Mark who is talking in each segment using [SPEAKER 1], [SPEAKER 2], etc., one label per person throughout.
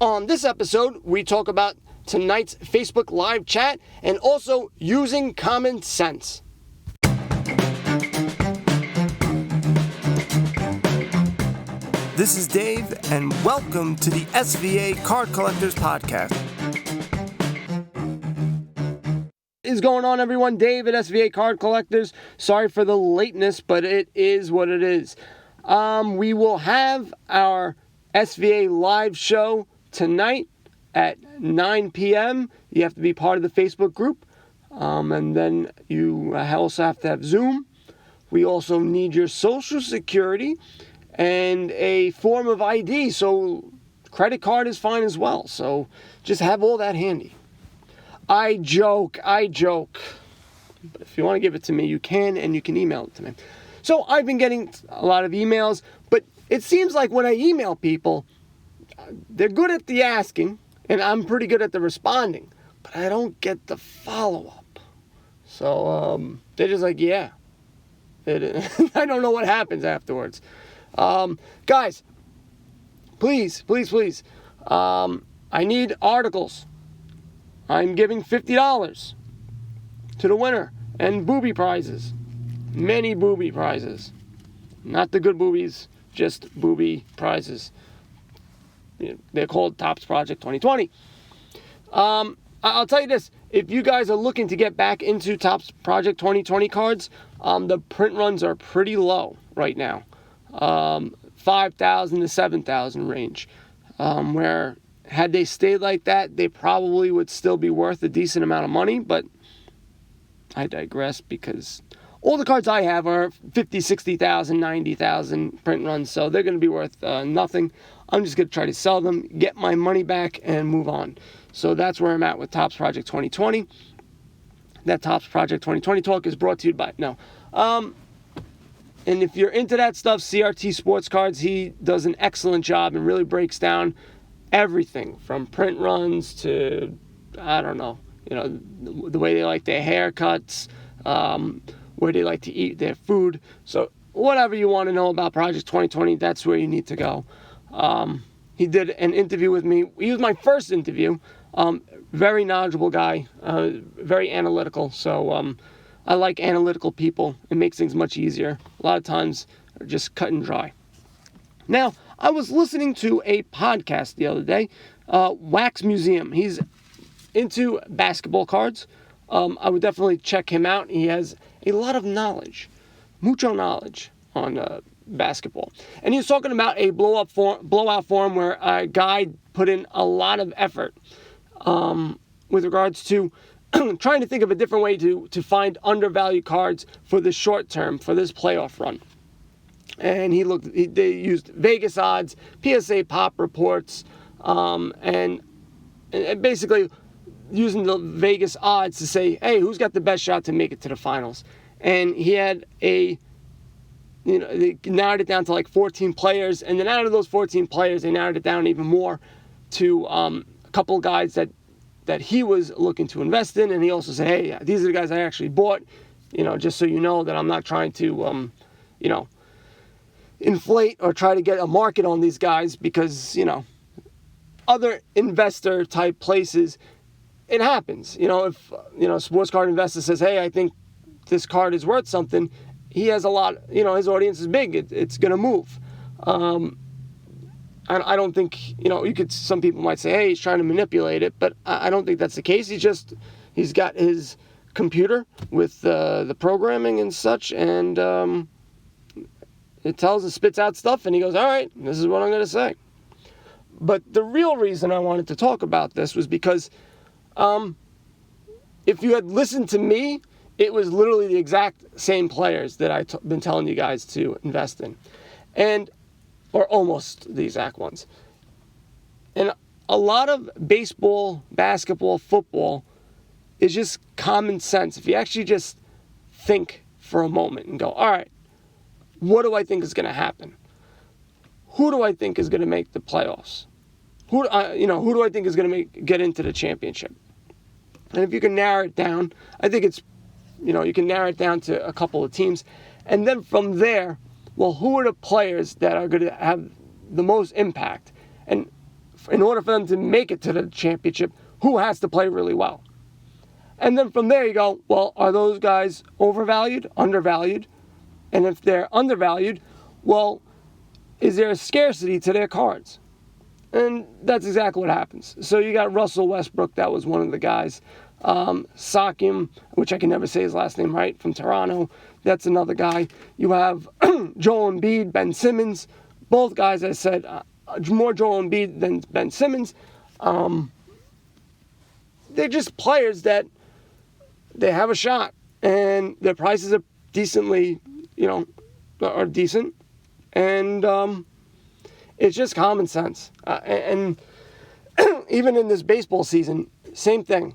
[SPEAKER 1] On this episode, we talk about tonight's Facebook Live chat and also using common sense. This is Dave, and welcome to the SVA Card Collectors Podcast. What is going on, everyone? Dave at SVA Card Collectors. Sorry for the lateness, but it is what it is. We will have our SVA live show tonight at 9 p.m. You have to be part of the Facebook group. And then you also have to have Zoom. We also need your social security and a form of ID. So credit card is fine as well. So just have all that handy. I joke. But if you want to give it to me, you can, and you can email it to me. So I've been getting a lot of emails, but it seems like when I email people, they're good at the asking, and I'm pretty good at the responding, but I don't get the follow-up. So they're just like, yeah. I don't know what happens afterwards. Guys, please. I need articles. I'm giving $50 to the winner and booby prizes. Many booby prizes. Not the good boobies, just booby prizes. They're called Topps Project 2020. I'll tell you this. If you guys are looking to get back into Topps Project 2020 cards, the print runs are pretty low right now. 5,000 to 7,000 range. Where had they stayed like that, they probably would still be worth a decent amount of money, but I digress because all the cards I have are 50, 60,000, 90,000 print runs, so they're going to be worth nothing. I'm just going to try to sell them, get my money back, and move on. So that's where I'm at with Topps Project 2020. That Topps Project 2020 talk is brought to you by... No. And if you're into that stuff, CRT Sports Cards, he does an excellent job and really breaks down everything from print runs to, I don't know, the way they like their haircuts, where they like to eat their food. So whatever you want to know about Project 2020, that's where you need to go. He did an interview with me. He was my first interview. Very knowledgeable guy, very analytical. So I like analytical people. It makes things much easier. A lot of times they're just cut and dry. Now, I was listening to a podcast the other day, Wax Museum. He's into basketball cards. I would definitely check him out. He has a lot of knowledge, mucho knowledge on basketball. And he was talking about a blowout forum where a guy put in a lot of effort with regards to trying to think of a different way to find undervalued cards for the short term, for this playoff run. And they used Vegas odds, PSA pop reports, and basically using the Vegas odds to say, hey, who's got the best shot to make it to the finals? And he had they narrowed it down to like 14 players, and then out of those 14 players, they narrowed it down even more to a couple of guys that he was looking to invest in, and he also said, hey, these are the guys I actually bought, just so you know that I'm not trying to, inflate or try to get a market on these guys because, other investor type places, it happens. If, a sports card investor says, hey, I think this card is worth something, he has a lot, his audience is big. It's going to move. I don't think, some people might say, hey, he's trying to manipulate it, but I don't think that's the case. He's got his computer with the programming and such, and it spits out stuff, and he goes, all right, this is what I'm going to say. But the real reason I wanted to talk about this was because if you had listened to me, it was literally the exact same players that I've been telling you guys to invest in. Or almost the exact ones. And a lot of baseball, basketball, football is just common sense. If you actually just think for a moment and go, all right, what do I think is going to happen? Who do I think is going to make the playoffs? Who do I think is going to get into the championship? And if you can narrow it down, I think it's, you can narrow it down to a couple of teams. And then from there, well, who are the players that are going to have the most impact? And in order for them to make it to the championship, who has to play really well? And then from there you go, well, are those guys overvalued, undervalued? And if they're undervalued, well, is there a scarcity to their cards? And that's exactly what happens. So you got Russell Westbrook, that was one of the guys. Sakim, which I can never say his last name right, from Toronto, that's another guy. You have Joel Embiid, Ben Simmons, both guys, I said, more Joel Embiid than Ben Simmons. They're just players that they have a shot, and their prices are decently, are decent, and it's just common sense. And even in this baseball season, same thing.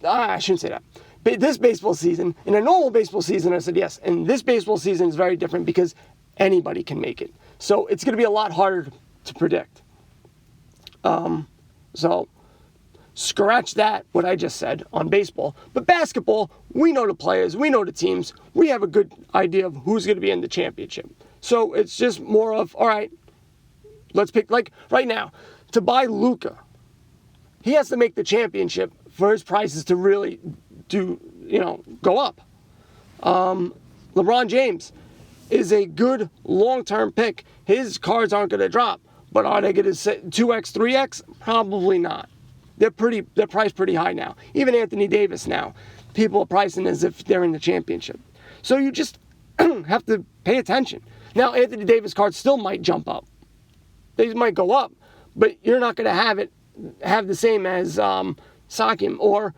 [SPEAKER 1] I shouldn't say that. But this baseball season, in a normal baseball season, I said yes. And this baseball season is very different because anybody can make it. So it's going to be a lot harder to predict. So scratch that, what I just said on baseball. But basketball, we know the players, we know the teams. We have a good idea of who's going to be in the championship. So it's just more of, all right, let's pick, like right now, to buy Luka, he has to make the championship for his prices to really go up. LeBron James is a good long-term pick. His cards aren't going to drop, but are they going to 2x, 3x? Probably not. They're priced pretty high now. Even Anthony Davis now, people are pricing as if they're in the championship. So you just have to pay attention. Now, Anthony Davis cards still might jump up. They might go up, but you're not going to have the same as Sakim or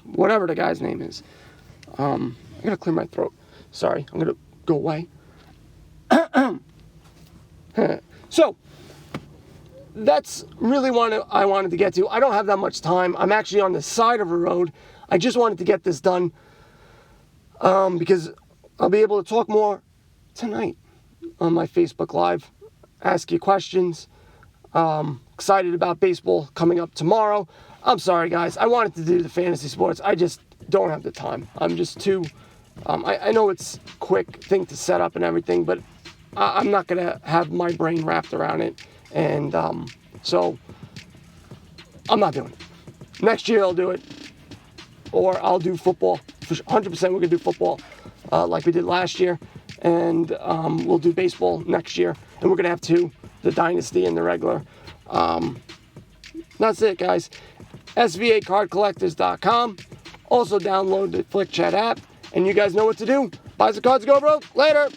[SPEAKER 1] whatever the guy's name is. I gotta clear my throat. Sorry, I'm gonna go away. So that's really what I wanted to get to. I don't have that much time. I'm actually on the side of a road. I just wanted to get this done because I'll be able to talk more tonight on my Facebook Live, ask you questions. Excited about baseball coming up tomorrow. I'm sorry, guys. I wanted to do the fantasy sports. I just don't have the time. I'm just too... I know it's a quick thing to set up and everything, but I'm not going to have my brain wrapped around it. And so I'm not doing it. Next year I'll do it. Or I'll do football. 100% we're going to do football like we did last year. And we'll do baseball next year. And we're going to have two. The Dynasty and the regular. That's it, guys. SVAcardcollectors.com. Also download the Flick Chat app. And you guys know what to do. Buy some cards, go broke. Later.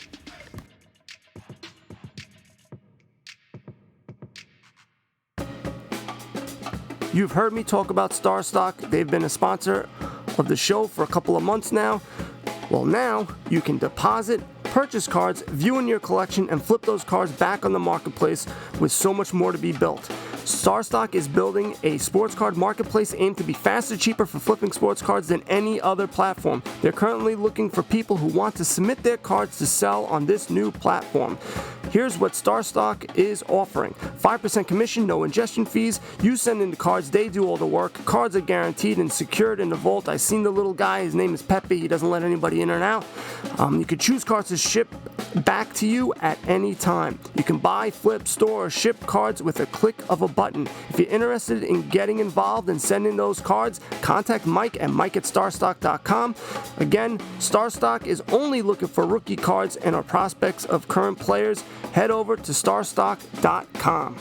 [SPEAKER 1] You've heard me talk about StarStock. They've been a sponsor of the show for a couple of months now. Well, now you can deposit, purchase cards, view in your collection, and flip those cards back on the marketplace with so much more to be built. StarStock is building a sports card marketplace aimed to be faster, cheaper for flipping sports cards than any other platform. They're currently looking for people who want to submit their cards to sell on this new platform. Here's what StarStock is offering. 5% commission, no ingestion fees. You send in the cards, they do all the work. Cards are guaranteed and secured in the vault. I seen the little guy, his name is Pepe. He doesn't let anybody in or out. You can choose cards to ship back to you at any time. You can buy, flip, store, or ship cards with a click of a button. If you're interested in getting involved and sending those cards, contact Mike at mike@starstock.com. Again, StarStock is only looking for rookie cards and are prospects of current players. Head over to starstock.com.